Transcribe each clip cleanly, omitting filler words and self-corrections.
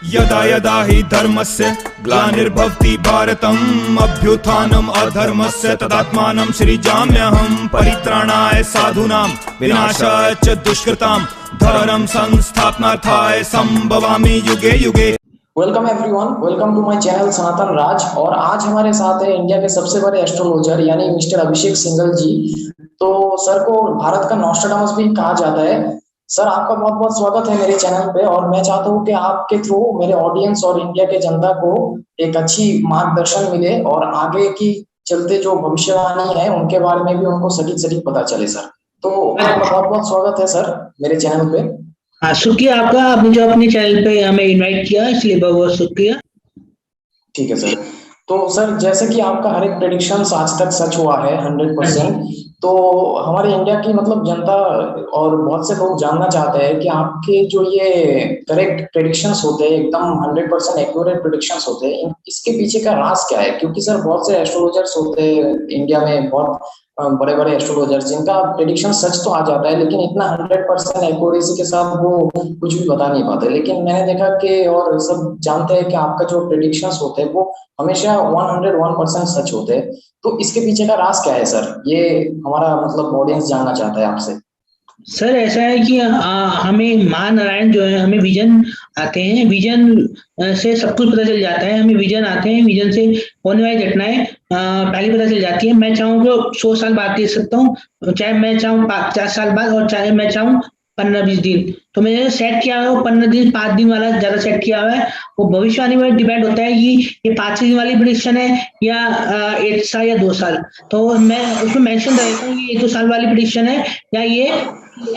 यदा यदा हि धर्मस्य ग्लानिर्भवति भारतम् अभ्युत्थानम् अधर्मस्य तदात्मानं सृजाम्यहम् परित्राणाय साधूनां विनाशाय च दुष्कृतां धर्म संस्थापनार्थाय संभवामि युगे युगे। Welcome everyone, welcome to my channel Sanatan Raj. और आज हमारे साथ है इंडिया के सबसे बड़े एस्ट्रोलॉजर यानी मिस्टर अभिषेक सिंघल जी। तो सर को भारत का नॉस्ट्राडामस भी कहा जाता है। सर आपका बहुत बहुत स्वागत है मेरे चैनल पे, और मैं चाहता हूँ कि आपके थ्रू मेरे ऑडियंस और इंडिया के जनता को एक अच्छी मार्गदर्शन मिले और आगे की चलते जो भविष्यवाणी है उनके बारे में भी उनको सटीक सटीक पता चले। सर तो आपका बहुत बहुत स्वागत है सर मेरे चैनल पे। हाँ, शुक्रिया आपका, आपने जो अपने चैनल पे हमें इनवाइट किया इसलिए बहुत बहुत शुक्रिया। ठीक है सर। तो सर जैसे कि आपका हर एक प्रेडिक्शन आज तक सच हुआ है 100%, तो हमारे इंडिया की मतलब जनता और बहुत से लोग जानना चाहते हैं कि आपके जो ये करेक्ट प्रेडिक्शंस होते हैं, एकदम 100% एक्यूरेट प्रेडिक्शंस होते हैं, इसके पीछे का राज क्या है? क्योंकि सर बहुत से एस्ट्रोलॉजर्स होते हैं इंडिया में, बहुत बड़े बड़े एस्ट्रोलॉजर्स जिनका प्रेडिक्शन सच तो आ जाता है लेकिन इतना 100% एक्यूरेसी के साथ वो कुछ भी बता नहीं पाते। लेकिन मैंने देखा कि और सब जानते हैं कि आपका जो प्रेडिक्शंस होते हैं वो हमेशा 101% सच होते हैं। तो इसके पीछे का राज क्या है सर? ये हमारा मतलब ऑडियंस जानना चाहता है आपसे। सर ऐसा है कि हमें महानारायण जो है हमें विजन आते हैं, विजन से सब कुछ पता चल जाता है। हमें विजन आते हैं, विजन से होने वाली घटनाएं पहले पता चल जाती है। मैं चाहूँ तो 100 साल बाद देख सकता हूँ, चाहे मैं चाहूँ 50 साल बाद, और चाहे मैं चाहूँ 15-20 दिन। तो मैंने सेट किया है वो 15 दिन 5 दिन वाला ज्यादा सेट किया हुआ है। वो भविष्यवाणी में डिपेंड होता है कि ये 5 दिन वाली प्रेडिक्शन है या 1 साल या 2 साल। तो मैं उसमें मेंशन रहता हूँ कि ये 2 साल वाली प्रेडिक्शन है या ये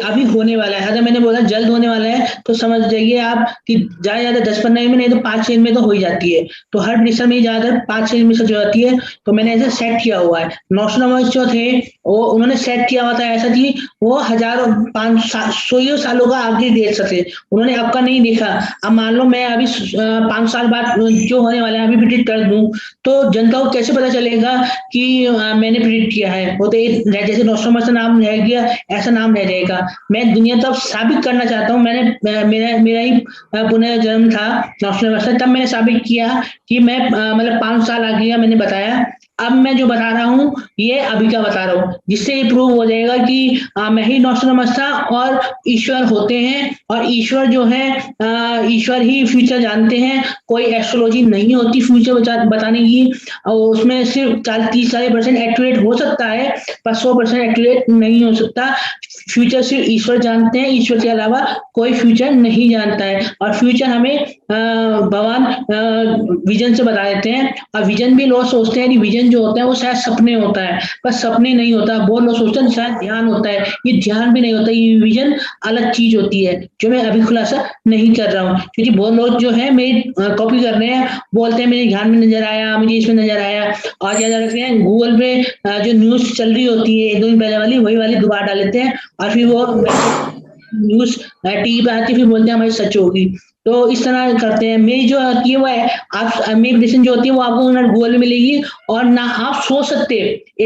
अभी होने वाला है। अगर मैंने बोला जल्द होने वाला है तो समझ जाइए आप कि ज्यादा 10-15 दिन में, नहीं तो 5-6 दिन में तो हो ही जाती है। तो हर प्रेडिक्शन में ज्यादातर 5-6 दिन में सच हो जाती है। तो मैंने ऐसे सेट किया हुआ है। नॉस्ट्राडामस जो थे वो उन्होंने सेट किया हुआ था ऐसा कि वो हजारों 500 सालों का आगे देख सके। उन्होंने अब का नहीं देखा। अब मान लो मैं अभी 5 साल बाद जो होने वाला है अभी प्रिडिक्ट कर दूं तो जनता को कैसे पता चलेगा कि मैंने प्रिडिक्ट किया है? वो तो जैसे नॉस्ट्राडामस का नाम रह गया ऐसा नाम रह जाएगा। मैं दुनिया तब साबित करना चाहता हूँ। मैंने मेरा ही पुनर्जन्म था नॉस्ट्राडामस का, तब मैंने साबित किया कि मैं मतलब 5 साल आगे का मैंने बताया। अब मैं जो बता रहा हूँ ये अभी का बता रहा हूँ, जिससे ये प्रूव हो जाएगा कि मैं ही नॉस्ट्राडामस था और ईश्वर होते हैं। और ईश्वर जो है ईश्वर ही फ्यूचर जानते हैं। कोई एस्ट्रोलॉजी नहीं होती फ्यूचर बताने की। और उसमें सिर्फ 30-40% एक्यूरेट हो सकता है पर 100% एक्यूरेट नहीं हो सकता। फ्यूचर सिर्फ ईश्वर जानते हैं, ईश्वर के अलावा कोई फ्यूचर नहीं जानता है। और फ्यूचर हमें भगवान विजन से बता देते हैं। और विजन भी लोग सोचते हैं कि विजन जो होता है वो शायद सपने होता है, पर सपने नहीं होता। बहुत लोग सोचते हैं शायद ध्यान होता है, ये ध्यान भी नहीं होता। ये विजन अलग चीज होती है जो मैं अभी खुलासा नहीं कर रहा हूँ। क्योंकि बहुत लोग जो है मेरी कॉपी कर रहे हैं, बोलते हैं मेरे ध्यान में नजर आया, मुझे इसमें नजर आया। और क्या करते हैं गूगल पे जो न्यूज चल रही होती है 1-2 दिन पहले वाली, वही वाली दोबारा डाल लेते हैं और फिर वो न्यूज टीवी पे आती है, फिर बोलते हैं हमारी सच होगी। तो इस तरह करते हैं। मेरी जो की वो है, आप मेरी प्रेडिक्शन जो होती है वो आपको ना गूगल में मिलेगी और ना आप सोच सकते।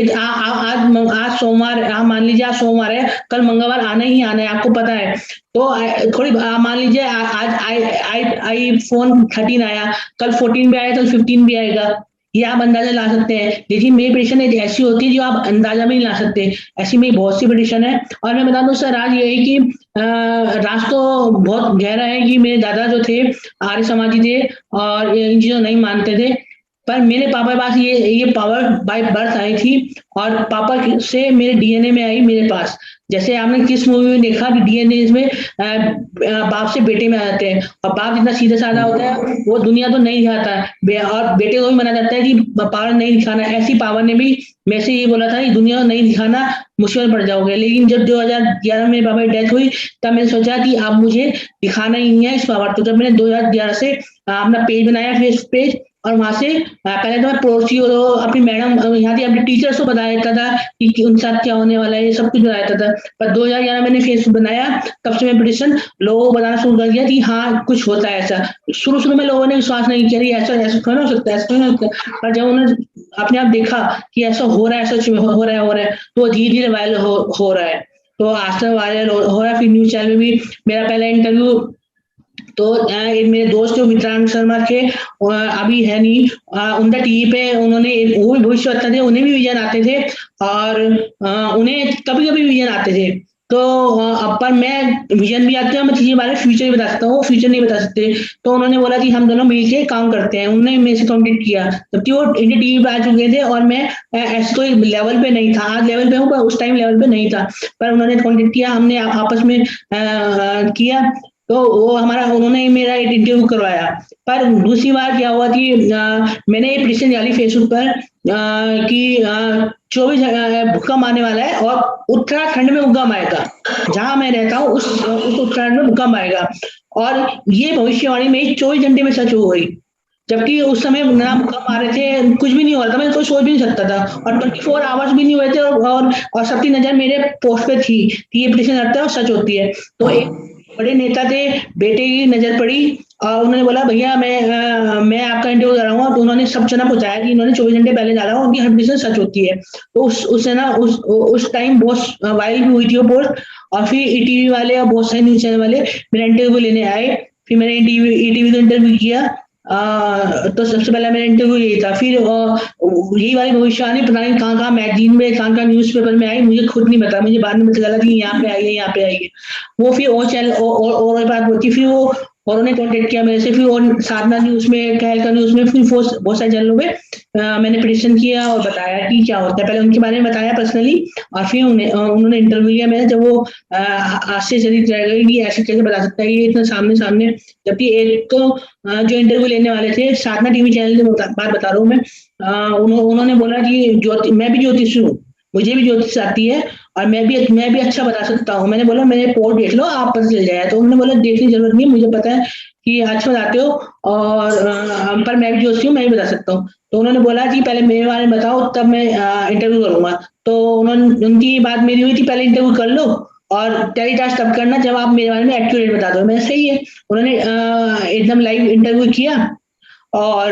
आज सोमवार, आप मान लीजिए आज सोमवार है, कल मंगलवार आना ही आना है, आपको पता है। तो थोड़ी मान लीजिए आज iPhone 13 आया, कल 14 भी आया, कल 15 भी आएगा। ये आप अंदाजा ला सकते हैं। लेकिन मेरी प्रेडिक्शन ऐसी होती है जो आप अंदाजा भी नहीं ला सकते। ऐसी मेरी बहुत सी प्रेडिक्शन है। और मैं बता दूं सर, राज ये है कि राज तो बहुत गहरा है कि मेरे दादा जो थे आर्य समाजी थे और इन चीजों नहीं मानते थे। पर मेरे पापा के पास ये पावर बाय बर्थ आई थी और पापा से मेरे डीएनए में आई मेरे पास। जैसे आपने किस मूवी में देखा कि डीएनए इसमें बाप से बेटे में आ जाते हैं, और बाप जितना सीधा साधा होता है वो दुनिया तो नहीं दिखाता और बेटे को भी माना जाता है कि पावर नहीं दिखाना। ऐसी पावर ने भी मेरे से ये बोला था कि दुनिया को नहीं दिखाना, मुश्किल पड़ जाओगे। लेकिन जब 2011 में मेरे पापा की डेथ हुई तब मैंने सोचा कि अब मुझे दिखाना ही नहीं है इस पावर। तो जब मैंने 2011 से अपना पेज बनाया, फेसबुक पेज, और वहां से पहले तो मैं पड़ोसी और अपनी मैडम यहाँ थी, अपने टीचर्स को बताया देता था कि उनके साथ क्या होने वाला है, ये सब कुछ बताया देता था। पर 2011 मैंने फेसबुक बनाया, तब से मैं प्रेडिक्शन लोगों को बताना शुरू कर दिया कि हाँ कुछ होता है ऐसा। शुरू में लोगों ने विश्वास नहीं किया, ऐसा ऐसा थोड़ा हो सकता है, ऐसा थोड़ा हो सकता है। पर जब उन्होंने अपने आप देखा कि ऐसा हो रहा है, सच में हो रहा है, तो धीरे धीरे वायरल हो रहा है। तो आज तक वायरल हो रहा है। फिर न्यूज चैनल में भी मेरा पहला इंटरव्यू तो एक मेरे दोस्त जो विक्रांत शर्मा के अभी है नहीं, उनका टीवी पे उन्होंने, वो भी भविष्य बताते थे, उन्हें भी विजन आते थे और उन्हें कभी कभी विजन आते थे। तो पर मैं विजन भी आते हैं, मैं चीजें बारे फ्यूचर भी बता सकता हूँ, फ्यूचर नहीं बता सकते। तो उन्होंने बोला कि हम दोनों मिलके काम करते हैं, उन्होंने मेरे से कॉन्टेक्ट किया, जबकि वो इंडिया टीवी पे आ चुके थे और मैं ऐसे कोई लेवल पे नहीं था, आज लेवल पे हूँ पर उस टाइम लेवल पे नहीं था। पर उन्होंने कॉन्टेक्ट किया, हमने आपस में किया, तो वो हमारा, उन्होंने मेरा एक इंटरव्यू करवाया। पर दूसरी बार क्या हुआ कि मैंने ये पिटीशन डाली फेसबुक पर कि 24 भूकंप आने वाला है और उत्तराखंड में भूकंप आएगा, जहां मैं रहता हूँ उस उत्तराखंड में भूकंप आएगा। और ये भविष्यवाणी मेरी 24 घंटे में सच हो गई, जबकि उस समय ना भूकंप आ रहे थे, कुछ भी नहीं हो रहा था, मैं तो सोच भी नहीं सकता था, और 24 आवर्स भी नहीं हुए थे, और सबकी नजर मेरे पोस्ट पे थी कि ये पिटीशन करता है और सच होती है। तो एक बड़े नेता थे, बेटे की नजर पड़ी और उन्होंने बोला भैया मैं आपका इंटरव्यू कर रहा हूँ, तो उन्होंने सब जना पहुंचाया कि इन्होंने 24 घंटे पहले डाला उनकी 100% सच होती है। तो उससे ना उस टाइम बहुत वायरल भी हुई थी वो पोस्ट, और फिर ईटीवी वाले और बहुत सारे न्यूज चैनल वाले मेरा इंटरव्यू लेने आए। फिर मैंने ईटीवी का इंटरव्यू किया, तो सबसे पहला मेरा इंटरव्यू यही था। फिर यही वाली भविष्यवाणी पता नहीं कहाँ मैगजीन में, कहाँ न्यूज़पेपर में आई, मुझे खुद नहीं पता, मुझे बाद में पता चला कि यहाँ पे आई है, यहाँ पे आई है वो। फिर और चैनल और बात होती, फिर वो और उन्होंने कॉन्टेक्ट किया मेरे से, फिर और साधना न्यूज में, कहलका न्यूज में, फिर बहुत सारे चैनलों में मैंने पिटीशन किया और बताया कि क्या होता है। पहले उनके बारे में बताया पर्सनली, और फिर उन्होंने इंटरव्यू लिया मेरा, जब वो आश्चर्यचकित रह गए कि ऐसे कैसे बता सकता है ये इतना सामने। जबकि एक तो जो इंटरव्यू लेने वाले थे, साधना टीवी चैनल की बात बता रहा हूँ मैं, उन्होंने बोला कि मैं भी ज्योतिष हूँ, मुझे भी ज्योतिष आती है और मैं भी अच्छा बता सकता हूँ। मैंने बोला मेरे पोस्ट देख लो, आप पता चल जाए। तो उन्होंने बोला देखने की जरूरत नहीं, मुझे पता है कि अच्छा बताते हो, और पर मैं भी ज्योतिष हूँ, मैं भी बता सकता हूँ। तो उन्होंने बोला कि पहले मेरे बारे में बताओ, तब मैं इंटरव्यू करूंगा। तो उनकी बात मेरी हुई थी, पहले इंटरव्यू कर लो और टेलीकास्ट तब करना जब आप मेरे बारे में एक्यूरेट बता दो। मैंने सही है। उन्होंने एकदम लाइव इंटरव्यू किया और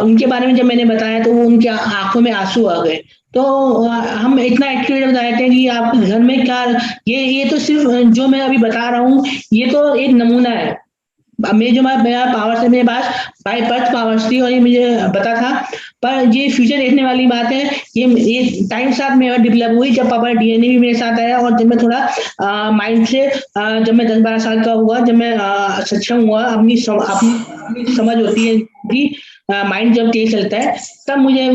उनके बारे में जब मैंने बताया तो उनकी आंखों में आंसू आ गए। तो हम इतना एक्यूरेट बताए थे कि आपके घर में क्या, ये तो सिर्फ जो मैं अभी बता रहा हूँ ये तो एक नमूना है। मेरा पावर से, मेरे पास बाय बर्थ पावर्स थी और ये मुझे पता था, पर ये फ्यूचर देखने वाली बात है। ये टाइम साथ मेरा डेवलप हुई, जब पापा डीएनए भी मेरे साथ आया और जब मैं थोड़ा माइंड से, जब मैं 10-12 साल का हुआ, जब मैं सक्षम हुआ, अपनी समझ होती है कि माइंड जब तेज चलता है तब मुझे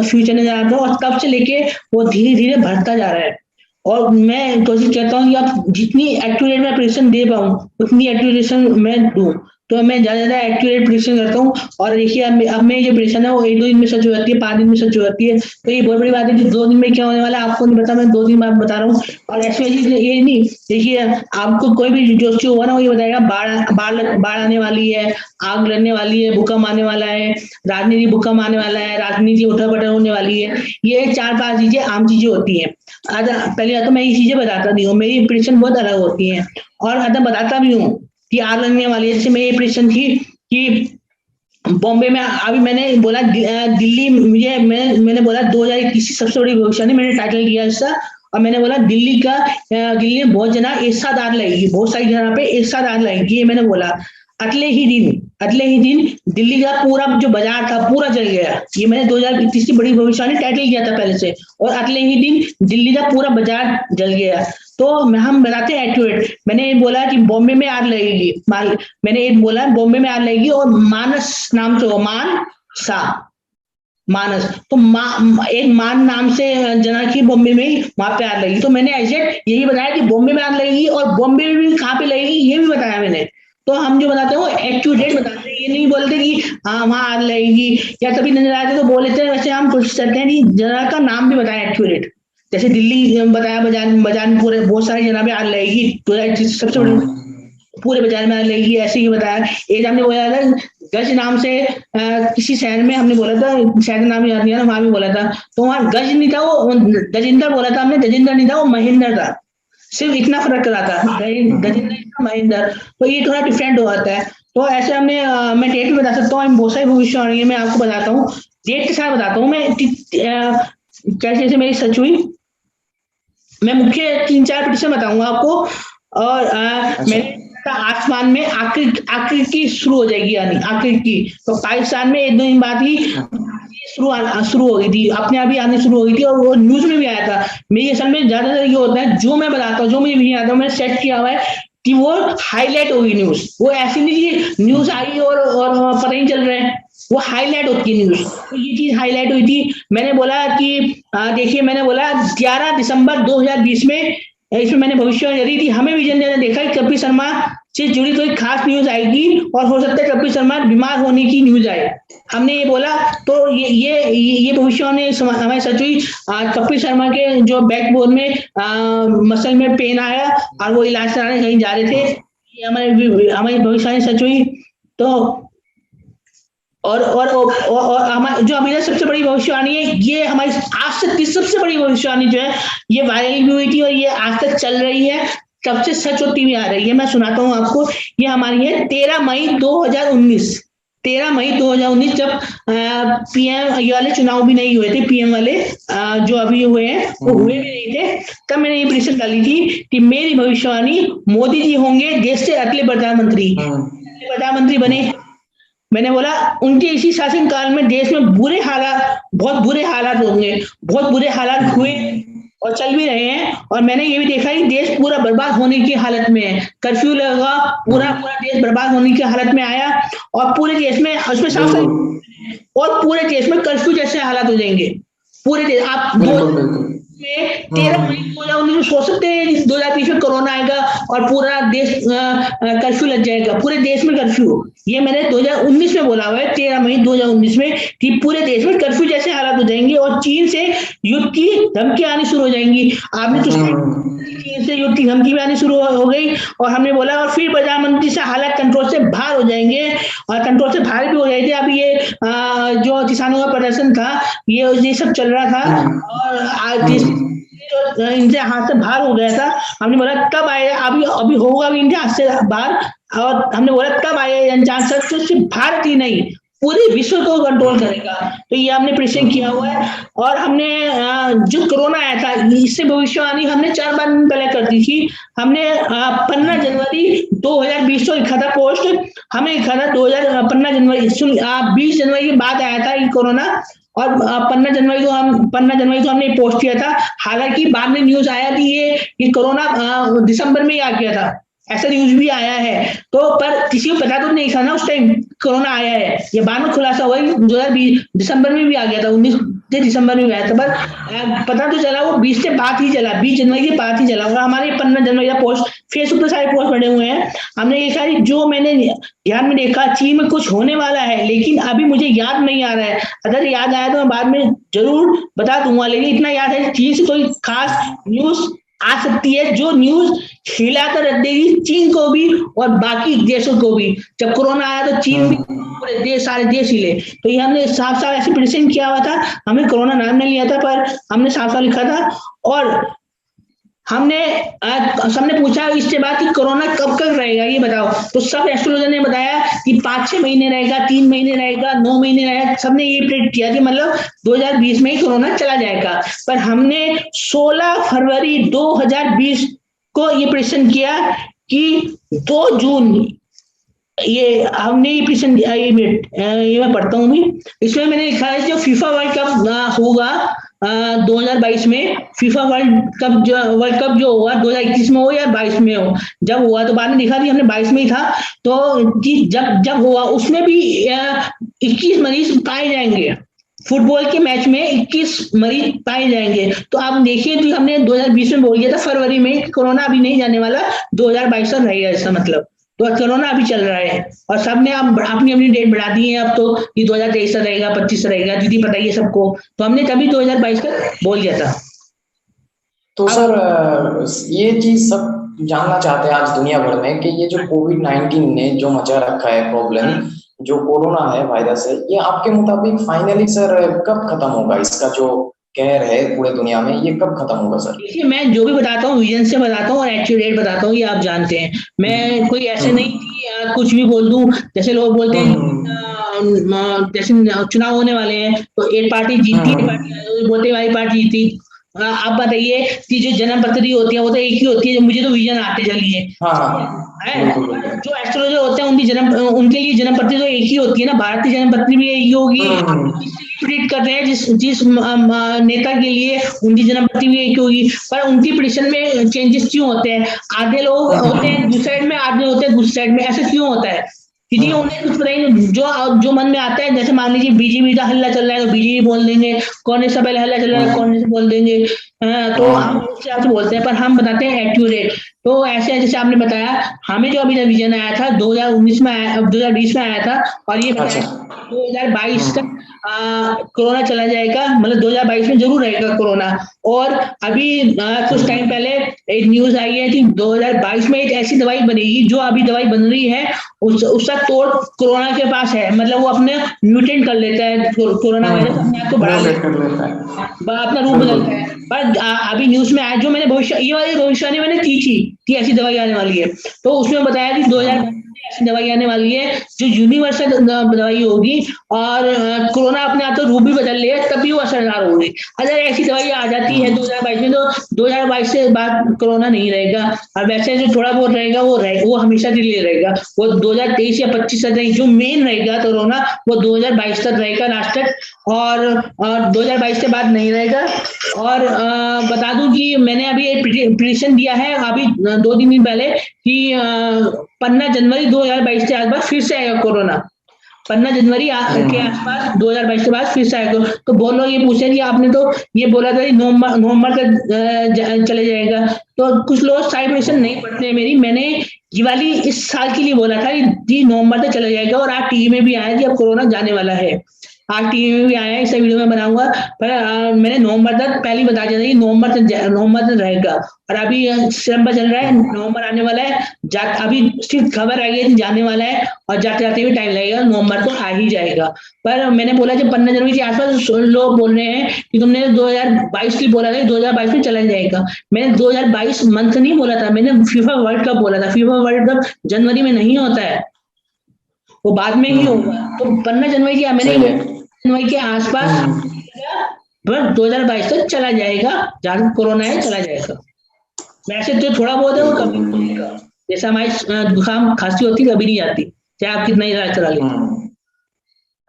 फ्यूचर नजर आता है, और तब से लेके वो धीरे धीरे बढ़ता जा रहा है। और मैं कोशिश करता हूँ कि आप जितनी एक्यूरेट मैं प्रेडिक्शन दे पाऊँ उतनी एक्यूरेशन मैं दूं। तो मैं ज्यादा एक्यूरेट प्रेडिक्शन करता हूँ। और देखिए अब मेरी जो प्रेडिक्शन है वो 1-2 दिन में सच हो जाती है, 5 दिन में सच हो जाती है। तो ये बहुत बड़ी बात है कि 2 दिन में क्या होने वाला है आपको नहीं पता, मैं 2 दिन बाद बता रहा हूँ। और ऐसे ये नहीं, देखिए आपको कोई भी जोशी होगा ना वो ये बताएगा बाढ़ आने वाली है, आग लगने वाली है, भूकंप आने वाला है, राजनीति भूकंप आने वाला है, राजनीति उठा-पटक होने वाली है। ये 4-5 चीजें आम चीजें होती है। पहले तो मैं ये चीजें बताता नहीं हूँ, मेरी प्रेडिक्शन बहुत अलग होती है। और बताता भी हूँ कि आग लगने वाली है। जैसे मेरी प्रेडिक्शन थी कि बॉम्बे में, अभी मैंने बोला दिल्ली, मैंने बोला 2021 सबसे बड़ी भविष्यवाणी, मैंने टाइटल दिया इसका, और मैंने बोला दिल्ली में बहुत जना एक साथ आग लगेगी, बहुत सारी जगह पे एक साथ आग लगेगी, ये मैंने बोला। अगले ही दिन दिल्ली का पूरा जो बाजार था पूरा जल गया। ये मैंने 2021 की बड़ी भविष्यवाणी टाइटल किया था पहले से, और अगले ही दिन दिल्ली का पूरा बाजार जल गया। तो हम बताते हैं एक्यूरेट। मैंने बोला कि बॉम्बे में आग लगेगी, मैंने एक बोला बॉम्बे में आग लगेगी, और मानस नाम से, मानस, तो एक मान नाम से जना की बॉम्बे में वहां पे आग लगेगी। तो मैंने ऐसे यही बताया कि बॉम्बे में आग लगेगी, और बॉम्बे में भी कहाँ पे लगेगी ये भी बताया मैंने। तो हम जो बताते हैं वो एक्यूरेट बताते हैं, ये नहीं बोलते कि हाँ वहां आग लगेगी, या कभी नजर आते तो बोल लेते हैं। वैसे हम कोशिश करते हैं कि जगह का नाम भी बताएं एक्यूरेट। जैसे दिल्ली बताया, बाजार में पूरे बहुत सारी जगह पे आग लगेगी, तो सबसे बड़ी पूरे बाजार में आग लगेगी, ऐसे ही बताया। एक हमने बोला था गज नाम से, किसी शहर में हमने बोला था, शहर का नाम याद नहीं आ रहा, वहां भी बोला था। तो वहां गज नहीं था, वो गजेंद्र बोला था हमने, गजेंद्र नहीं था, वो महेंद्र था। सिर्फ इतना फर्क करा था, गजेंद्र महेंद्र। तो ये थोड़ा डिफरेंट हो जाता है। तो ऐसे हमने, मैं डेट भी बता सकता हूँ, बहुत सारी भविष्यवाणी मैं आपको बताता हूँ, डेट के साथ बताता हूँ मैं कैसे मेरी सच हुई। मैं मुख्य 3-4 पिटीशन बताऊंगा आपको। और मैंने आसमान में आकृति शुरू हो जाएगी, यानी आकृति। तो पाकिस्तान में 1-2 दिन बाद ही शुरू हो गई थी, अपने आप ही आने शुरू हो गई थी, और वो न्यूज में भी आया था। मेरी असल में ज्यादातर ये होता है, जो मैं बताता हूँ, जो मुझे नहीं आता, मैंने सेट किया हुआ है कि वो हाईलाइट होगी न्यूज। वो ऐसी नहीं कि न्यूज आई और पता ही चल रहा है, वो हाईलाइट होती है न्यूज। तो ये चीज हाईलाइट हुई थी। मैंने बोला कि देखिए, मैंने बोला 11 दिसंबर 2020 में, इसमें मैंने भविष्यवाणी करी थी। हमें विजन ने देखा कि कपिल शर्मा से जुड़ी कोई खास न्यूज आएगी और हो सकता है कपिल शर्मा बीमार होने की न्यूज आए। हमने ये बोला, तो ये भविष्यवाणी हमारी सच हुई। कपिल शर्मा के जो बैकबोन में मसल में पेन आया और वो इलाज कराने कहीं जा रहे थे, ये हमारी भविष्यवाणी सच हुई। तो और हमारी जो अभी सबसे बड़ी भविष्यवाणी है, ये हमारी आज तक की सबसे बड़ी भविष्यवाणी जो है, ये वायरल भी हुई थी और ये आज तक चल रही है, सबसे सच होती हुई आ रही है। मैं सुनाता हूँ आपको, ये हमारी है 13 मई 2019। 13 मई 2019 जब पीएम ये वाले चुनाव भी नहीं हुए थे, पीएम वाले जो अभी हुए हैं वो हुए भी नहीं थे, तब मैंने ये प्रेडिक्शन डाली थी कि मेरी भविष्यवाणी, मोदी जी होंगे देश से अगले प्रधानमंत्री बने। मैंने बोला उनके इसी शासन काल में देश में बहुत बुरे हालात होंगे, बहुत बुरे हालात हुए और चल भी रहे हैं। और मैंने ये भी देखा कि देश पूरा बर्बाद होने की हालत में है। कर्फ्यू लगा, पूरा देश बर्बाद होने की हालत में आया, और पूरे देश में उसमें साफ और पूरे देश में कर्फ्यू जैसे हालात हो जाएंगे। पूरे देश आप 13 मई 2019 सोच सकते हैं 2020 में कोरोना आएगा और पूरा देश कर्फ्यू लग जाएगा, पूरे देश में कर्फ्यू। ये मैंने 2019 में बोला हुआ है, 13 मई 2019 में, कि पूरे देश में कर्फ्यू जैसे हालात हो जाएंगे और चीन से युद्ध की धमकी आनी शुरू हो जाएंगी। आपने तो चीन से युद्ध की धमकी भी आनी शुरू हो गई, और हमने बोला और फिर प्रधानमंत्री से हालात कंट्रोल से बाहर हो जाएंगे, और कंट्रोल से बाहर भी हो गए थे। अब ये जो किसानों का प्रदर्शन था, ये सब चल रहा था और इनसे हाथ से बाहर हो गया था। हमने बोला कब आए, अभी होगा भी इनके हाथ से बाहर, और हमने बोला कब आए अनजान शस्त्र, सिर्फ भारत ही नहीं पूरे विश्व को कंट्रोल करेगा। तो ये हमने प्रेडिक्शन किया हुआ है। और हमने जो कोरोना आया था, इससे भविष्यवाणी हमने 4 बार पहले कर दी थी। हमने 15 जनवरी 2020 को लिखा था पोस्ट, हमें लिखा था 15 जनवरी 20 जनवरी के बाद आया था ये कोरोना, और 15 जनवरी को हमने पोस्ट किया था। हालांकि बाद में न्यूज आया कि ये कोरोना दिसंबर में ही आ गया था, ऐसा न्यूज भी आया है। तो पर किसी को पता तो नहीं था ना उस टाइम कोरोना आया है, ये बाद में खुलासा हुआ 2020 दिसंबर में भी आ गया था, 19 दिसंबर में भी आया था, पर पता तो चला वो 20 से बाद ही चला, 20 जनवरी के बाद ही चला। और हमारे 15 जनवरी का पोस्ट फेसबुक पर सारे पोस्ट पड़े हुए हैं। हमने ये सारी जो मैंने ध्यान में देखा, चीन में कुछ होने वाला है, लेकिन अभी मुझे याद नहीं आ रहा है। अगर याद आया तो मैं बाद में जरूर बता दूंगा, लेकिन इतना याद है चीन से कोई खास न्यूज आ सकती है जो न्यूज हिलाकर रख देगी चीन को भी और बाकी देशों को भी। जब कोरोना आया तो चीन भी पूरे देश, सारे देश हिले। तो ये हमने साफ साफ ऐसे प्रेडिक्शन किया हुआ था। हमने कोरोना नाम नहीं लिया था, पर हमने साफ साफ लिखा था। और सबने पूछा इसके बाद कि कोरोना कब तक रहेगा ये बताओ, तो सब एस्ट्रोलॉजर ने बताया कि 5-6 महीने रहेगा, 3 महीने रहेगा, 9 महीने रहेगा। सबने ये प्रेडिक्ट किया कि मतलब 2020 में ही कोरोना चला जाएगा। पर हमने 16 फरवरी 2020 को ये प्रेडिक्शन किया कि 2 जून, ये हमने ये प्रेडिक्शन, ये मैं पढ़ता हूँ भी, इसमें मैंने लिखा है जो फीफा वर्ल्ड कप होगा 2022 में, फीफा वर्ल्ड कप जो होगा 2021 में हो या 22 में हो, जब हुआ तो बाद में दिखा दी हमने 22 में ही था। तो जब हुआ उसमें भी 21 मरीज पाए जाएंगे, फुटबॉल के मैच में 21 मरीज पाए जाएंगे। तो आप देखिए, तो हमने 2020 में बोल दिया था फरवरी में कोरोना अभी नहीं जाने वाला, 2022 तक रहेगा, इसका मतलब तो कोरोना अभी चल रहा है। और सबने अपनी डेट बढ़ा दी है अब तो, कि 2023 तक रहेगा, 25 रहेगा, दीदी बताइए सबको। तो हमने तभी 2022 तक बोल दिया था। तो सर ये चीज सब जानना चाहते हैं आज दुनिया भर में कि ये जो कोविड-19 ने जो मचा रखा है प्रॉब्लम, जो कोरोना है वायरस है, ये आपके मुताबिक फाइनली सर कब खत्म होगा? इसका जो कहर है पूरे दुनिया में, ये कब खत्म होगा सर? देखिए, मैं जो भी बताता हूँ विजन से बताता हूँ और एक्चुअल डेट बताता हूँ, ये आप जानते हैं। मैं कोई ऐसे नहीं कि कुछ भी बोल दूं। जैसे लोग बोलते हैं जैसे चुनाव होने वाले हैं तो एक पार्टी जीती, एक पार्टी बोलते वाली पार्टी जीती, आप बताइए कि जो जन्म पत्री होती है वो तो एक ही होती है, मुझे तो विजन आते चलिए है। जो एस्ट्रोलॉजर होते हैं उनके लिए जन्म पत्री तो एक ही होती है ना, भारतीय जन्म पत्री भी एक ही होगी। प्रिडिक्ट कर रहे हैं जिस नेता के लिए उनकी जन्म पत्री भी एक ही होगी, पर उनकी प्रिडिक्शन में चेंजेस क्यों होते हैं? आधे लोग होते हैं दूसरी साइड में, आधे होते हैं दूसरी साइड में, ऐसा क्यों होता है? क्योंकि उन्हें कुछ पता नहीं, जो मन में आता है। जैसे मान लीजिए बीजेपी का हल्ला चल रहा है तो बीजेपी बोल देंगे, कांग्रेस का पहले हल्ला चल रहा है कांग्रेस बोल देंगे। तो हम उस हिसाब से बोलते हैं, पर हम बताते हैं एक्यूरेट। तो ऐसे जैसे आपने बताया, हमें जो अभी विजन आया था 2019 में आया, 2020 में आया था, और ये बताया 2022 तक कोरोना चला जाएगा, मतलब 2022 में जरूर रहेगा कोरोना। और अभी कुछ टाइम पहले एक न्यूज आई है कि 2022 में एक ऐसी दवाई बनेगी, जो अभी दवाई बन रही है उसका तोड़ कोरोना के पास है, मतलब वो अपने म्यूटेंट कर लेता है कोरोना वायरस, अपने आप को बढ़ा लेता है, अपना रूप बदलता है। पर अभी न्यूज में आया, जो मैंने ये वाली भविष्यवाणी मैंने की थी कि ऐसी दवाई आने वाली है, तो उसमें बताया कि 2000 ऐसी दवाई आने वाली है जो यूनिवर्सल दवाई होगी, और कोरोना अपने आप तो रूप भी बदल लेगा, तभी वो असरदार होगी। अगर ऐसी दवाई आ जाती है 2022 में, तो 2022 से बाद कोरोना नहीं रहेगा, और वैसे जो थोड़ा बहुत रहेगा वो हमेशा के लिए रहेगा। वो 2023 या 25 तक नहीं, जो मेन रहेगा कोरोना वो 2022 तक रहेगा लास्ट तक, और 2022 के बाद नहीं रहेगा। और बता दूं कि मैंने अभी एक प्रिडिक्शन दिया है अभी 2-3 दिन पहले कि 15 जनवरी 2022 के आसपास फिर से आएगा कोरोना। 15 जनवरी के आसपास 2022 के बाद फिर से आएगा। तो बहुत लोग ये पूछे कि आपने तो ये बोला था नवंबर तक चले जाएगा, तो कुछ लोग साइड प्रिडिक्शन नहीं पढ़ते हैं मेरी। मैंने ये वाली इस साल के लिए बोला था कि नवंबर तक चला जाएगा, और आज टीवी में भी आया कि अब कोरोना जाने वाला है। आज टीवी में भी आया है, इस वीडियो में बनाऊंगा, पर मैंने नवंबर तक पहले ही बता दिया था कि नवंबर तक रहेगा। और अभी सितंबर चल रहा है, नवंबर आने वाला है, अभी सिर्फ खबर आई है जाने वाला है, और जाते जाते भी टाइम लगेगा, नवंबर तो आ ही जाएगा। पर मैंने बोला जब 15 जनवरी के आसपास लोग बोल रहे हैं कि तुमने 2022 की बोला था 2022 में चला जाएगा। मैंने 2022 मंथ नहीं बोला था, मैंने फीफा वर्ल्ड कप बोला था। फीफा वर्ल्ड कप जनवरी में नहीं होता है, वो बाद में ही होगा। तो 15 जनवरी की मैंने जनवरी के आसपास 2022 तक चला जाएगा, जहां कोरोना है चला जाएगा। वैसे तो थोड़ा बहुत है वो कभी नहीं होगा, जैसे हमारी जुकाम खांसी होती कभी नहीं आती, चाहे आप कितना इलाज करा लें।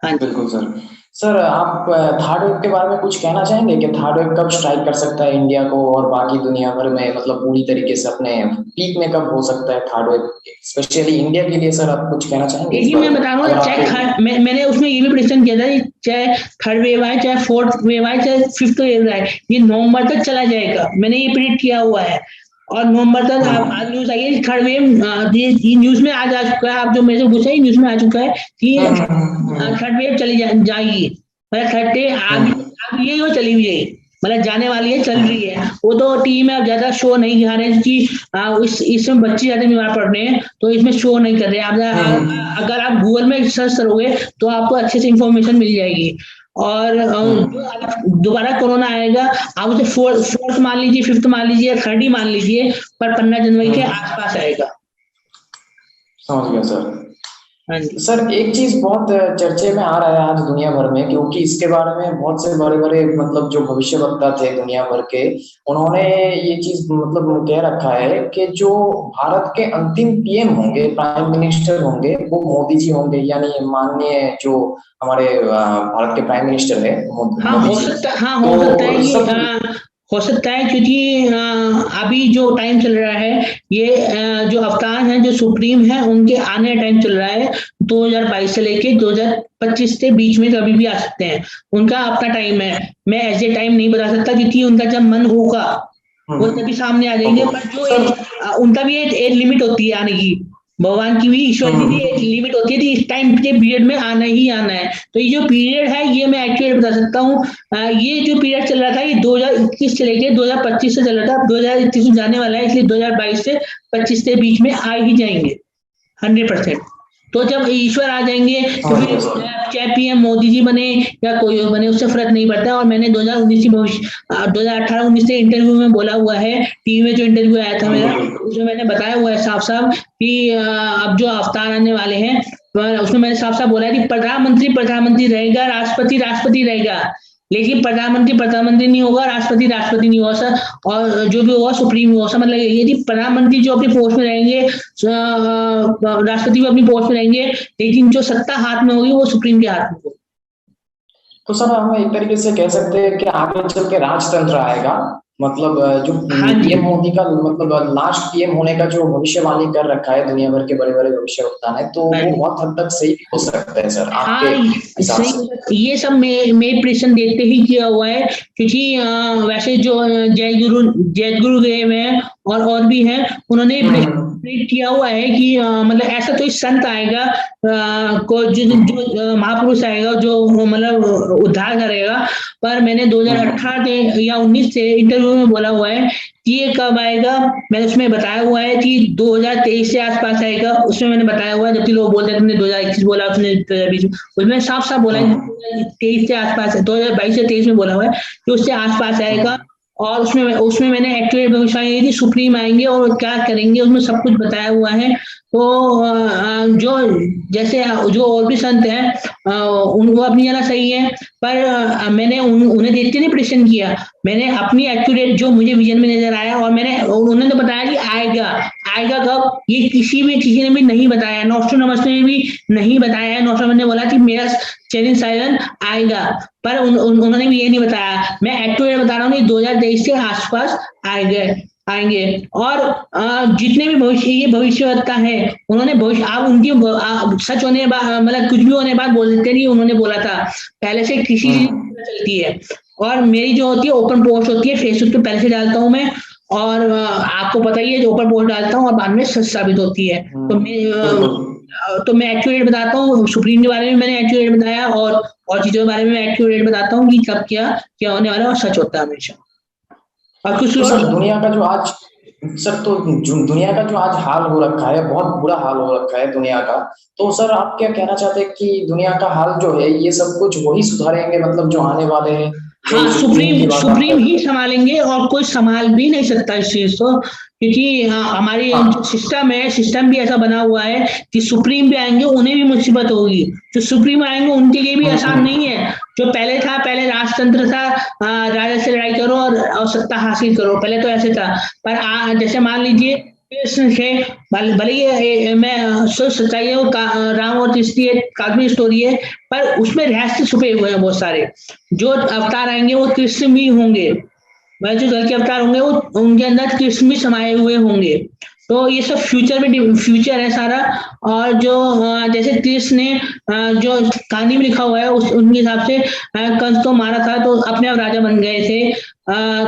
हाँ बिल्कुल सर आप थर्ड वेव के बारे में कुछ कहना चाहेंगे कि थर्ड वेव कब स्ट्राइक कर सकता है इंडिया को और बाकी दुनिया भर में, मतलब पूरी तरीके से अपने पीक में कब हो सकता है थर्ड वेव, स्पेशली इंडिया के लिए? सर आप कुछ कहना चाहेंगे? जी मैं बता रहा हूँ, चाहे मैंने उसमें ये भी प्रेडिक्शन किया था, चाहे थर्ड वेव आए, चाहे फोर्थ वेव आए, चाहे फिफ्थ वेव आए, ये नवंबर तक चला जाएगा, मैंने ये प्रेडिक्ट किया हुआ है। और नवंबर तक आज न्यूज आई है थर्ड वेव, ये न्यूज में आज आ चुका है, आप जो मेरे से पूछा न्यूज में आ चुका है कि थर्ड वेव चली जाएगी, मतलब थर्ड डे आगे यही वो चली हुई है, मतलब जाने वाली है, चल रही है। वो तो टीवी में अब ज्यादा शो नहीं दिखा रहे हैं कि इसमें बच्चे ज्यादा बीमार पड़ रहे हैं, तो इसमें शो नहीं कर रहे हैं। अगर आप गूगल में सर्च करोगे तो आपको अच्छे से इंफॉर्मेशन मिल जाएगी। और दोबारा कोरोना आएगा, आप उसे फोर्थ मान लीजिए, फिफ्थ मान लीजिए, थर्ड ही मान लीजिए, पर 15 जनवरी के आसपास आएगा। समझ गया सर। सर एक चीज बहुत चर्चे में आ रहा है आज दुनिया भर में, क्योंकि इसके बारे में बहुत से बड़े बड़े मतलब जो भविष्यवक्ता थे दुनिया भर के, उन्होंने ये चीज मतलब कह रखा है कि जो भारत के अंतिम पीएम होंगे, प्राइम मिनिस्टर होंगे, वो मोदी जी होंगे, यानी माननीय जो हमारे भारत के प्राइम मिनिस्टर है हो सकता है क्योंकि अभी जो टाइम चल रहा है, ये जो अवतार हैं, जो सुप्रीम है, उनके आने टाइम चल रहा है 2022 से लेके 2025 के बीच में कभी भी आ सकते हैं, उनका अपना टाइम है। मैं ऐसे टाइम नहीं बता सकता, क्योंकि उनका जब मन होगा वो तभी सामने आ जाएंगे। पर जो उनका भी एक लिमिट होती है आने की, भगवान की भी, ईश्वर की भी एक लिमिट होती है कि इस टाइम के पीरियड में आना ही आना है। तो ये जो पीरियड है ये मैं एक्चुअली बता सकता हूँ, ये जो पीरियड चल रहा था ये 2021 से लेके 2025 से चल रहा था, 2021 में जाने वाला है, इसलिए 2022 से 25 के बीच में आ ही जाएंगे 100%। तो जब ईश्वर आ जाएंगे तो फिर चाहे पीएम मोदी जी बने या कोई बने, उससे फर्क नहीं पड़ता। और मैंने 2018-19 से इंटरव्यू में बोला हुआ है, टीवी में जो इंटरव्यू आया था मेरा, उसमें मैंने बताया हुआ है साफ साफ कि अब जो अवतार आने वाले हैं, उसमें मैंने साफ साफ बोला है कि प्रधानमंत्री रहेगा, राष्ट्रपति रहेगा, लेकिन प्रधानमंत्री नहीं होगा, राष्ट्रपति नहीं होगा सर, और जो भी होगा सुप्रीम होगा सर। मतलब यदि प्रधानमंत्री जो अपनी पोस्ट में रहेंगे, राष्ट्रपति भी अपनी पोस्ट में रहेंगे, लेकिन जो सत्ता हाथ में होगी वो सुप्रीम के हाथ में होगी। तो सर हम एक तरीके से कह सकते हैं कि आगे चल के राजतंत्र आएगा, मतलब जो पीएम मोदी का मतलब लास्ट पीएम होने का जो भविष्यवाणी कर रखा है दुनिया भर के बड़े बड़े भविष्यवक्ता ने, तो वो बहुत हद तक सही हो सकता है सर आपके हिसाब से। ये सब मैं प्रेशन देखते ही किया हुआ है, क्योंकि वैसे जो जयगुरु देव है और भी हैं, उन्होंने किया हुआ है कि मतलब ऐसा कोई संत आएगा, को जो महापुरुष आएगा जो मतलब उद्धार करेगा। पर मैंने 2018 या 19 से इंटरव्यू में बोला हुआ है कि ये कब आएगा। मैंने उसमें बताया हुआ है कि 2023 से आसपास आएगा, उसमें मैंने बताया हुआ है। जबकि लोग बोलते हैं तुमने 2021 बोला, उसने 2020, उसमें साफ साफ बोला है 2023 से आसपास, 2022 से 23 में बोला हुआ है कि उससे आसपास आएगा। और उसमें मैंने एक्यूरेट भविष्यवाणी की सुप्रीम आएंगे और क्या करेंगे, उसमें सब कुछ बताया हुआ है। तो जो जैसे जो और भी संत हैं वो अपनी जगह सही है, पर मैंने उन्हें देखते नहीं प्रेडिक्शन किया, मैंने अपनी एक्यूरेट जो मुझे विजन में नजर आया, और उन्होंने तो बताया कि आएगा कब, ये किसी ने भी नहीं बताया। नॉस्ट्रोनोमस ने भी नहीं बताया। नॉस्ट्रोनोमस ने बोला कि मेरा चेरिन साइरन आएगा, पर उन्होंने भी ये नहीं बताया। मैं एक्यूरेट बता रहा हूँ कि 2023 के आसपास आएंगे। और जितने भी भविष्यवक्ता है, उन्होंने भविष्य आप उनकी सच होने मतलब कुछ भी होने बाद बोल देते नहीं, उन्होंने बोला था पहले से किसी चलती है। और मेरी जो होती है ओपन पोस्ट होती है, फेसबुक पे पहले से डालता हूँ मैं, और आपको पता ही है जो ओपन पोस्ट डालता हूँ और बाद में सच साबित होती है। तो मैं एक्यूरेट बताता हूँ, सुप्रीम के बारे में मैंने एक्यूरेट बताया, और चीजों के बारे में मैं एक्यूरेट बताता हूँ कि कब क्या होने वाला है, और सच होता है हमेशा। और कुछ तो सर दुनिया का जो आज हाल हो रखा है, बहुत बुरा हाल हो रखा है दुनिया का, तो सर आप क्या कहना चाहते हैं कि दुनिया का हाल जो है ये सब कुछ वही सुधारेंगे, मतलब जो आने वाले हैं? हाँ, सुप्रीम ही संभालेंगे, और कोई संभाल भी नहीं सकता इस चीज को, क्योंकि हमारी जो सिस्टम भी ऐसा बना हुआ है कि सुप्रीम भी आएंगे उन्हें भी मुसीबत होगी। जो सुप्रीम आएंगे उनके लिए भी आसान नहीं है। जो पहले राजतंत्र था, राजा से लड़ाई करो और सत्ता हासिल करो, पहले तो ऐसे था। पर जैसे मान लीजिए भले ही मैं सोच सच्चाई है, राम और कृष्ण एक काल्पनिक स्टोरी है, पर उसमें रहस्य छुपे हुए हैं बहुत सारे। जो अवतार आएंगे वो कृष्ण भी होंगे, जो जल के अवतार होंगे वो उनके अंदर कृष्ण भी समाये हुए होंगे। तो ये सब फ्यूचर है सारा। और जो जैसे कृष्ण ने जो कहानी में लिखा हुआ है उनके हिसाब से कंस को मारा था तो अपने आप राजा बन गए थे।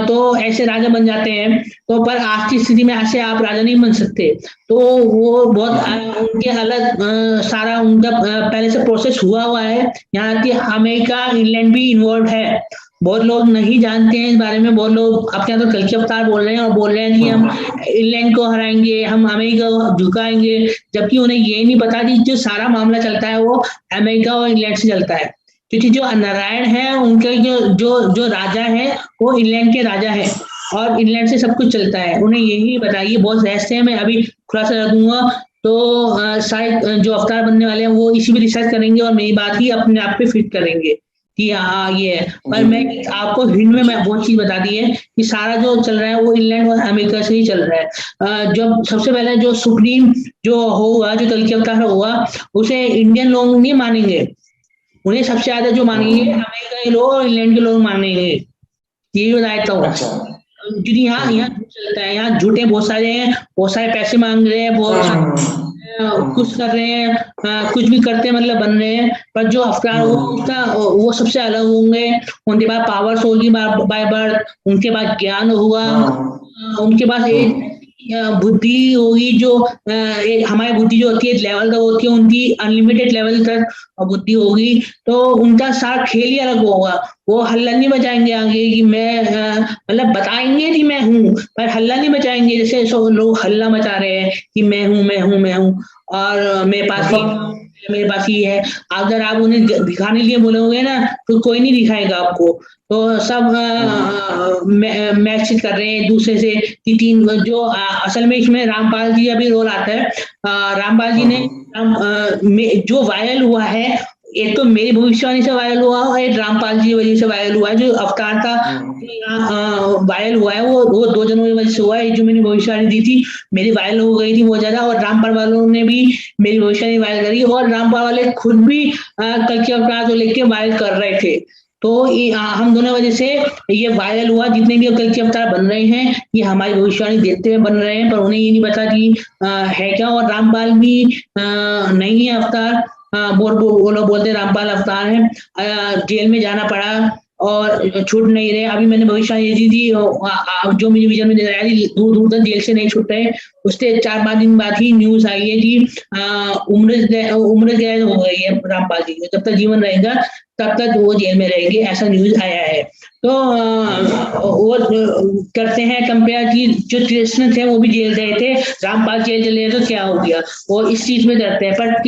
तो ऐसे राजा बन जाते हैं, तो पर आज की स्थिति में ऐसे आप राजा नहीं बन सकते। तो वो बहुत उनके अलग सारा उनका पहले से प्रोसेस हुआ है। यहाँ की अमेरिका, इंग्लैंड भी इन्वॉल्व है। बहुत लोग नहीं जानते हैं इस बारे में। बहुत लोग अपने तो कल के अवतार बोल रहे हैं और बोल रहे हैं कि हम इंग्लैंड को हराएंगे, हम अमेरिका को झुकाएंगे, जबकि उन्हें ये नहीं पता कि जो सारा मामला चलता है वो अमेरिका और इंग्लैंड से चलता है। क्योंकि जो नारायण है उनके जो राजा है वो इंग्लैंड के राजा है, और इंग्लैंड से सब कुछ चलता है। उन्हें यही बताइए, बहुत रहस्य है, मैं अभी खुलासा कर दूंगा। तो शायद जो अवतार बनने वाले हैं वो इसी पे रिसर्च करेंगे और मेरी बात ही अपने आप पे फिट करेंगे कि हाँ ये है। पर मैं आपको हिंद में मैं वो चीज बता दी है कि सारा जो चल रहा है वो इंग्लैंड और अमेरिका से ही चल रहा है। जब सबसे पहले जो सुप्रीम जो होगा, जो कल के अवतार होगा, उसे इंडियन लोग नहीं मानेंगे। उन्हें सबसे ज्यादा जो मानेंगे अमेरिका के लोग और इंग्लैंड के लोग मानेंगे। यही बताता हूँ। क्योंकि यहाँ झूठ चलता है, यहाँ झूठे बहुत सारे हैं, बहुत सारे पैसे मांग रहे हैं, बहुत कुछ कर रहे हैं, कुछ भी करते मतलब बन रहे हैं। पर जो अवतार होगा वो सबसे अलग होंगे। उनके पास पावर्स होगी बाय बर्थ, उनके पास ज्ञान होगा, उनके पास एक बुद्धि होगी जो हमारी बुद्धि जो होती है लेवल तक होती है, उनकी अनलिमिटेड लेवल तक बुद्धि होगी। तो उनका सारा खेल ही अलग होगा। वो हल्ला नहीं बजाएंगे आगे कि मैं मतलब बताएंगे कि मैं हूँ, पर हल्ला नहीं बजाएंगे जैसे लोग हल्ला मचा रहे हैं कि मैं हूँ और मेरे पास ही है। अगर आप उन्हें दिखाने के लिए बोलोगे ना तो कोई नहीं दिखाएगा आपको। तो सब मैच कर रहे हैं एक दूसरे से कि तीन जो असल में इसमें रामपाल जी अभी रोल आता है। रामपाल जी ने जो वायरल हुआ है एक तो मेरी भविष्यवाणी से वायरल हुआ और एक रामपाल जी की वजह से वायरल हुआ है। जो अवतार था वायरल हुआ है वो 2 जनों की वजह से हुआ है। जो मैंने भविष्यवाणी दी थी मेरी वायरल हो गई थी बहुत ज्यादा, और रामपाल वालों ने भी मेरी भविष्यवाणी वायरल करी, और रामपाल वाले खुद भी कल के अवतार को लेके वायरल कर रहे थे। तो हम दोनों वजह से ये वायरल हुआ। जितने भी कल के अवतार बन रहे हैं ये हमारी भविष्यवाणी देखते हुए बन रहे हैं, पर उन्हें ये नहीं पता कि है क्या। और रामपाल भी नहीं है अवतार, वो लोग बोलते हैं रामपाल अवतार है। जेल में जाना पड़ा और छूट नहीं रहे। अभी मैंने भविष्यवाणी दी थी जो मेरी विजन में नजर आई थी, दूर दूर तक जेल से नहीं छूट रहे। उसके 4-5 दिन बाद ही न्यूज आई है कि उम्र कैद हो गई है रामपाल जी को, जब तक जीवन रहेगा तब तक वो जेल में रहेंगे, ऐसा न्यूज आया है। तो वो करते हैं कंपेयर कि जो कृष्ण थे वो भी जेल गए थे, रामपाल जेल चले तो क्या हो गया, वो इस चीज में करते हैं। पर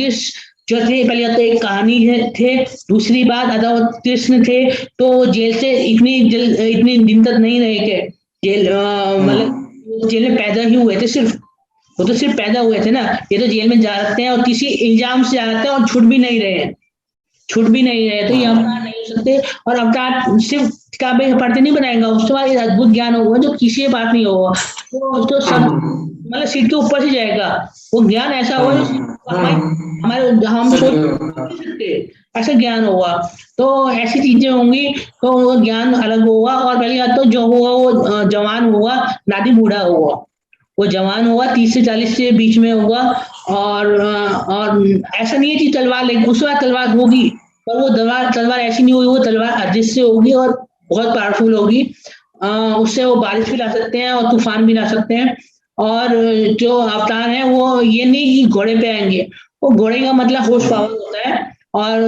जो थे पहले तो एक कहानी थे, दूसरी बात अगर कृष्ण थे तो जेल से इतनी दिन तक नहीं रहे थे। जेल मतलब जेल में पैदा ही हुए थे सिर्फ, वो तो सिर्फ पैदा हुए थे ना। ये तो जेल में जा सकते हैं और किसी इल्जाम से जा सकते हैं और छूट भी नहीं रहे हैं, तो ये अवतार नहीं हो सकते। और अवतार सिर्फ किताबें पढ़ते नहीं बनाएगा, उसके बाद एक अद्भुत ज्ञान होगा जो किसी के पास नहीं होगा। तो सब मतलब सीट के ऊपर से जाएगा, वो ज्ञान ऐसा होगा हमारे हम सोच नहीं सकते, ऐसा ज्ञान होगा। तो ऐसी चीजें होंगी तो वो ज्ञान अलग होगा। और पहली बात तो जो होगा वो जवान होगा, ना ही बूढ़ा होगा। वो जवान होगा, 30 से 40 के बीच में होगा। और ऐसा नहीं है कि तलवार लेकिन उसके बाद तलवार होगी, पर वो तलवार ऐसी नहीं होगी, वो तलवार अदृश्य होगी और बहुत पावरफुल होगी। उससे वो बारिश भी ला सकते हैं और तूफान भी ला सकते हैं। और जो अवतार है वो ये नहीं कि घोड़े पे आएंगे, वो घोड़े का मतलब हॉर्स पावर होता है, और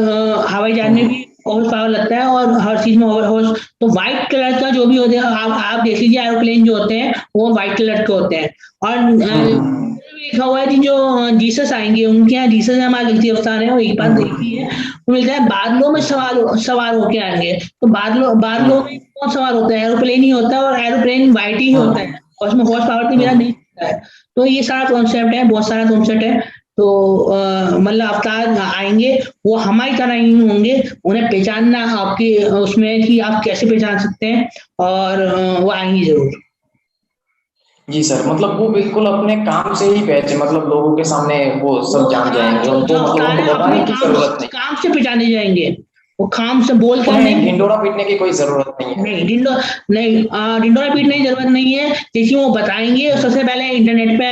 हवाई जहाज में भी हॉर्स पावर लगता है, और हर चीज में हॉर्स। तो व्हाइट कलर का जो भी होता है, आप देख लीजिए एरोप्लेन जो होते हैं वो व्हाइट कलर के होते हैं। और लिखा हुआ है कि जो जीसस आएंगे उनके यहाँ, जीसस हमारे लिखती अवतार है, वो एक बात देखी है, वो मिलता है बादलों में सवार होके आएंगे। तो बादलों में कौन सवार होता है, एरोप्लेन ही होता है, और एरोप्लेन व्हाइट ही होता है, और उसमें हॉर्स पावर तो मेरा नहीं होता है। तो ये सारा कॉन्सेप्ट है, बहुत सारा कॉन्सेप्ट है। तो मतलब अवतार आएंगे वो हमारी तरह ही होंगे, उन्हें पहचानना आपके उसमें कि आप कैसे पहचान सकते हैं, और वो आएंगे जरूर। जी सर, मतलब वो बिल्कुल अपने काम से ही पहचान, मतलब लोगों के सामने वो सब जान जाएंगे, उनको मतलब उनको बताने की जरूरत नहीं, काम से पहचाने जाएंगे, वो काम से बोल कर नहीं, ढिंडोरा पीटने की कोई जरूरत नहीं है। नहीं ढिंडोरा पीटने की जरूरत नहीं है, लेकिन वो बताएंगे। सबसे पहले इंटरनेट पे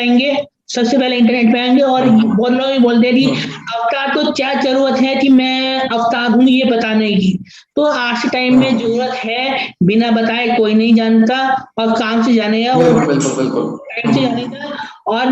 आएंगे, और बहुत लोग बोलते हैं कि अवतार को क्या जरूरत है कि मैं अवतार हूँ ये बताने की। तो आज के टाइम में जरूरत है, बिना बताए कोई नहीं जानता, और काम से जानेगा वो, बिल्कुल टाइम से जानेगा। और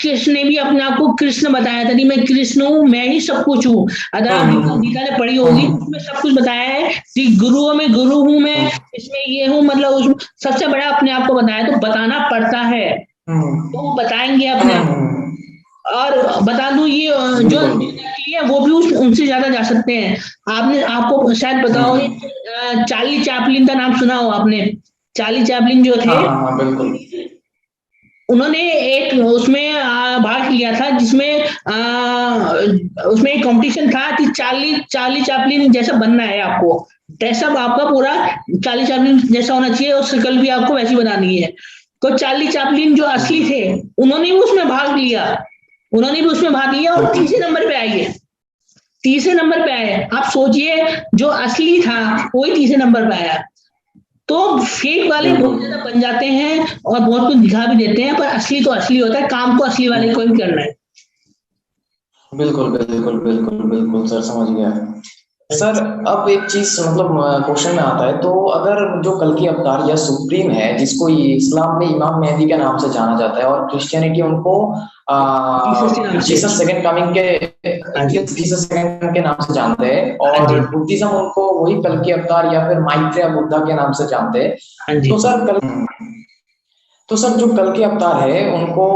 कृष्ण ने भी अपने आप को कृष्ण बताया था कि मैं कृष्ण हूँ, मैं ही सब कुछ हूँ। अगर आप गीता ने पढ़ी होगी उसमें सब कुछ बताया है कि गुरुओं में गुरु हूँ मैं, इसमें ये हूँ, मतलब उसमें सबसे बड़ा अपने आप को बताया। तो बताना पड़ता है, तो वो बताएंगे अपने आप। और बता दूं ये जो है वो भी उनसे ज्यादा जा सकते हैं। आपको शायद पता हो, चार्ली चैपलिन का नाम सुना हो आपने। चार्ली चैपलिन जो थे, बिल्कुल, उन्होंने एक उसमें भाग लिया था जिसमें उसमें एक कंपटीशन था कि चार्ली चैपलिन जैसा बनना है आपको, जैसा आपका पूरा चार्ली चैपलिन जैसा होना चाहिए, और शक्ल भी आपको वैसी बनानी है। तो चार्ली चैपलिन जो असली थे उन्होंने भी उसमें भाग लिया, और तीसरे नंबर पे आए। आप सोचिए, जो असली था वही तीसरे नंबर पे आया। तो फेक वाले बहुत ज्यादा बन जाते हैं और बहुत कुछ दिखा भी देते हैं, पर असली तो असली होता है, काम को असली वाले को ही करना है। बिल्कुल सर, समझ गया। सर अब एक चीज मतलब क्वेश्चन में आता है, तो अगर जो कल की अवतार या सुप्रीम है, जिसको इस्लाम में इमाम मेहदी के नाम से जाना जाता है, और क्रिश्चियनिटी उनको जीसस सेकंड कमिंग के नाम से जानते हैं, और बुद्धिज्म उनको वही कल की अवतार या फिर मैत्रेय बुद्धा के नाम से जानते हैं। तो सर तो सर जो कल के अवतार है उनको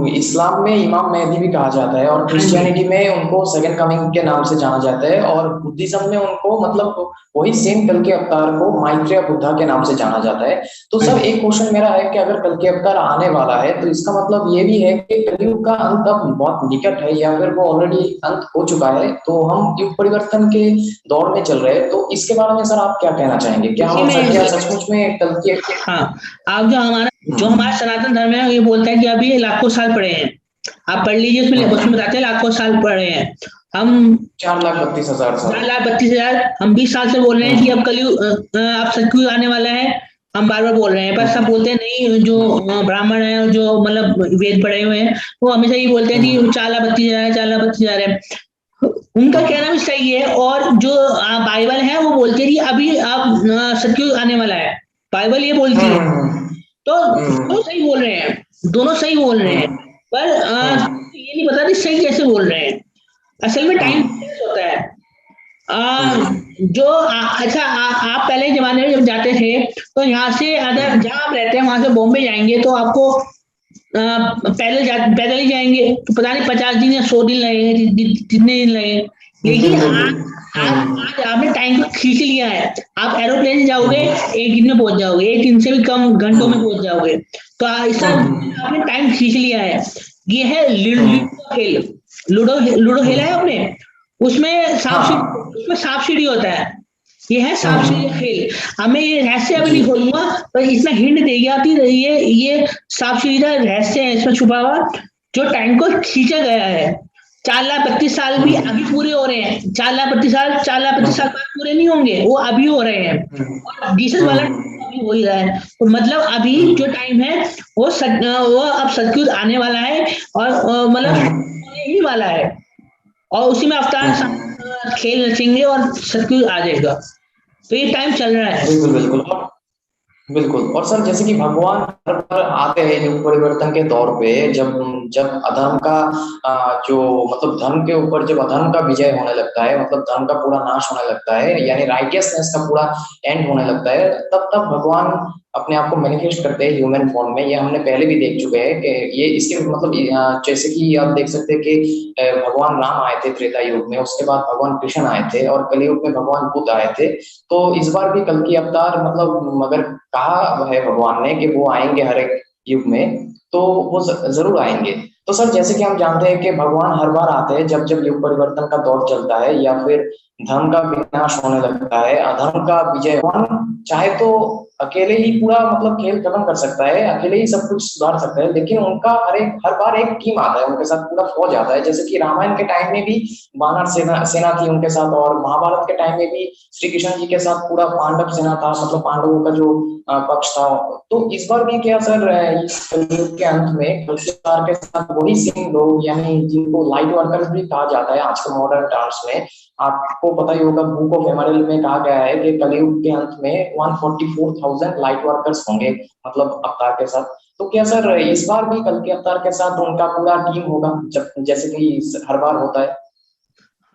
इस्लाम में इमाम मेहदी भी कहा जाता है, और क्रिश्चियनिटी में उनको सेकंड कमिंग के नाम से जाना जाता है, और बुद्धिज्म में उनको मतलब वही सेम कल के अवतार को मैत्रेय बुद्धा के नाम से जाना जाता है। तो सर एक क्वेश्चन मेरा है कि अगर कल के अवतार आने वाला है तो इसका मतलब ये भी है कि कलयुग का अंत अब बहुत निकट है, या फिर वो ऑलरेडी अंत हो चुका है, तो हम युग परिवर्तन के दौर में चल रहे हैं। तो इसके बारे में सर आप क्या कहना चाहेंगे? क्या हम सचमुच में कल के आप जो हमारा सनातन धर्म है ये बोलता है कि अभी ये लाखों साल पड़े हैं, आप पढ़ लीजिए, उसमें बताते हैं लाखों साल पड़े हैं। हम 4,32,000 हम 20 साल से बोल रहे हैं कि अब कलयुग, अब सतयुग आने वाला है, हम बार बार बोल रहे हैं, पर सब बोलते हैं नहीं, जो ब्राह्मण है, जो मतलब वेद पढ़े हुए हैं, वो हमेशा ये बोलते हैं कि 4,32,000 है। उनका कहना भी सही है, और जो बाइबल है वो बोलते हैं कि अभी अब सतयुग आने वाला है, बाइबल ये बोलती है। तो दोनों सही बोल रहे हैं, दोनों सही बोल रहे हैं, पर ये नहीं पता कि सही कैसे बोल रहे हैं। असल में टाइम होता है। अच्छा, आप पहले जमाने में जब जाते थे तो यहाँ से अगर जहाँ आप रहते हैं वहां से बॉम्बे जाएंगे तो आपको पैदल ही जाएंगे तो पता नहीं 50 दिन या 100 दिन लगेंगे, जितने दिन लगेंगे। लेकिन आज आपने टाइम को खींच लिया है, आप एरोप्लेन से जाओगे 1 दिन में पहुंच जाओगे, 1 दिन से भी कम घंटों में पहुंच जाओगे। तो इसका आपने टाइम खींच लिया है। ये है लूडो खेला है आपने, उसमें सांप सीढ़ी होता है, ये है सांप सीढ़ी खेल। हमें ये रहस्य अभी नहीं खोलूंगा, पर इसमें हिंट देगी आती ये सांप सीढ़ी का रहस्य है इसमें छुपा हुआ, जो टाइम को खींचा गया है। 4,32,000 साल भी अभी पूरे हो रहे हैं, 4,32,000 साल पूरे नहीं होंगे, वो अभी हो रहे हैं, और जीसस वाला अभी हो ही रहा है। तो मतलब अभी जो टाइम है वो अब सतयुग आने वाला है, और मतलब होने ही वाला है, और उसी में अवतार खेल रचेंगे और सतयुग आ जाएगा। तो ये टाइम चल रहा है। बिल्कुल। और सर जैसे कि भगवान हर बार आते हैं युग परिवर्तन के दौर पे, जब अधर्म का जो मतलब धर्म के ऊपर जब अधर्म का विजय होने लगता है, मतलब धर्म का पूरा नाश होने लगता है, यानी राइटियसनेस का पूरा एंड होने लगता है, तब भगवान अपने आप को मैनिफेस्ट करते हैं ह्यूमन फॉर्म में। ये हमने पहले भी देख चुके हैं कि ये इसके मतलब जैसे कि आप देख सकते हैं कि भगवान राम आए थे त्रेता युग में, उसके बाद भगवान कृष्ण आए थे, और कलयुग में भगवान बुद्ध आए थे। तो इस बार भी कल की अवतार मतलब अगर कहा है भगवान ने कि वो आएंगे हर एक युग में, तो वो जरूर आएंगे। तो सर जैसे कि हम जानते हैं कि भगवान हर बार आते हैं जब युग परिवर्तन का दौर चलता है, या फिर धर्म का विनाश होने लगता है, अधर्म का विजय। भगवान चाहे तो अकेले ही पूरा मतलब खेल खत्म कर सकता है, अकेले ही सब कुछ सुधार सकता है, लेकिन उनका हर बार एक टीम आता है, उनके साथ पूरा फौज आता है। जैसे कि रामायण के टाइम में भी वानर सेना थी उनके साथ, और महाभारत के टाइम में भी श्री कृष्ण जी के साथ पूरा पांडव सेना था, मतलब पांडवों का जो पक्ष था। तो इस बार भी क्या सर इस कलयुग के अंत में कलयुग के साथ वही सेम लोग, यानी जिनको लाइट वर्कर्स भी कहा जाता है आज के मॉडर्न टर्म्स में, आपको पता ही होगा बुक ऑफ मेमोरियल में कहा गया है कि कलयुग के अंत में 144,000 लाइट वर्कर्स होंगे, मतलब अवतार के साथ। तो क्या सर इस बार भी कल के अवतार के साथ उनका पूरा टीम होगा, जैसे कि हर बार होता है?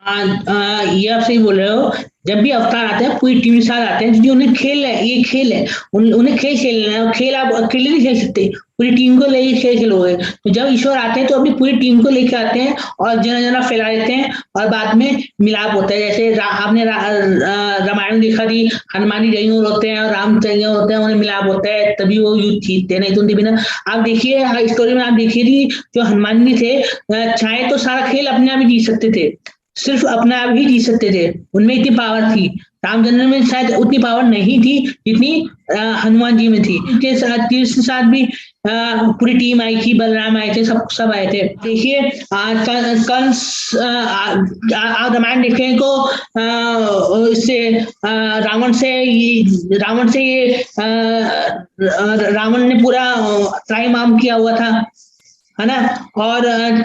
ये आप सही बोल रहे हो। जब भी अवतार आते हैं पूरी टीम के साथ आते हैं, क्योंकि उन्हें खेल है, ये खेल है, उन्हें खेल खेलना है। खेल आप अकेले नहीं खेल सकते, पूरी टीम को लेके खेल खेलोगे। तो जब ईश्वर आते हैं तो अपनी पूरी टीम को लेके आते हैं और जना फैला देते हैं, और बाद में मिलाप होता है। जैसे आपने रामायण देखा थी, हनुमान जी होते हैं और राम होते हैं, उन्हें मिलाप होता है, तभी वो युद्ध जीतते हैं, नहीं तो बिना। आप देखिए स्टोरी में, आप देखिए थी जो हनुमान जी थे, चाहे तो सारा खेल अपने आप ही जीत सकते थे, सिर्फ अपने आप ही जीत सकते थे, उनमें इतनी पावर थी। रामचंद्र में शायद उतनी पावर नहीं थी जितनी हनुमान जी में थी। तीर के साथ भी पूरी टीम आई थी, बलराम आए थे, सब आए थे। देखिए कंस, आप रामायण देखें तो इससे रावण से ये रावण ने पूरा त्राहिमाम किया हुआ था, है ना। और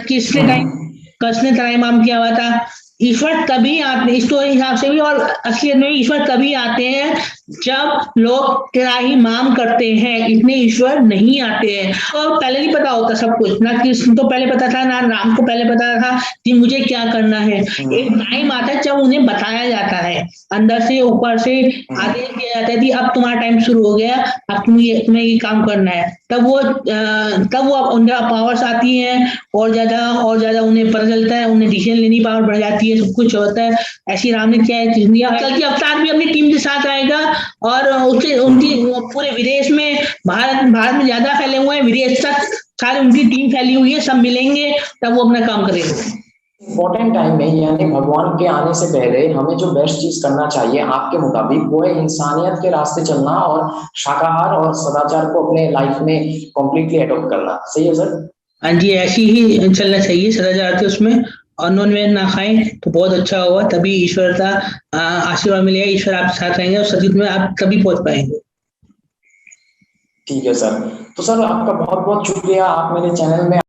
किसने त्राहिमाम किया हुआ था? ईश्वर तभी आते हैं, स्टोरी हिसाब से भी और असलियत में ईश्वर तभी आते हैं जब लोग त्राही माम करते हैं, इतने ईश्वर नहीं आते हैं। तो पहले नहीं पता होता सब कुछ, ना कृष्ण को पहले पता था ना राम को पहले पता था कि मुझे क्या करना है। एक टाइम आता है जब उन्हें बताया जाता है, अंदर से ऊपर से आदेश दिया जाता है कि अब तुम्हारा टाइम शुरू हो गया, अब तुम्हें ये काम करना है। तब वो उनका पावर्स आती हैं और ज्यादा उन्हें पता चलता है, उन्हें डिसीजन लेने की पावर बढ़ जाती है, सब कुछ होता है। ऐसी राम ने क्या है दिया। कल की अवतार भी अपनी टीम के साथ आएगा और उसके उनकी पूरे विदेश में, भारत में ज्यादा फैले हुए हैं, विदेश तक सारी उनकी टीम फैली हुई है, सब मिलेंगे तब वो अपना काम करेंगे। इम्पोर्टेंट टाइम में यानी भगवान के आने से पहले हमें जो बेस्ट चीज करना चाहिए आपके मुताबिक वो है इंसानियत के रास्ते चलना और शाकाहार और सदाचार को अपने लाइफ में कम्प्लीटली अडॉप्ट करना। सही है सर? हाँ जी, ऐसी ही चलना चाहिए सदाचार के उसमें, और नॉन वेज ना खाएं तो बहुत अच्छा होगा, तभी ईश्वर का आशीर्वाद मिलेगा, ईश्वर आपके साथ रहेंगे और सतयुग में आप तभी पहुंच पाएंगे। ठीक है सर। तो सर आपका बहुत बहुत शुक्रिया, आप मेरे चैनल में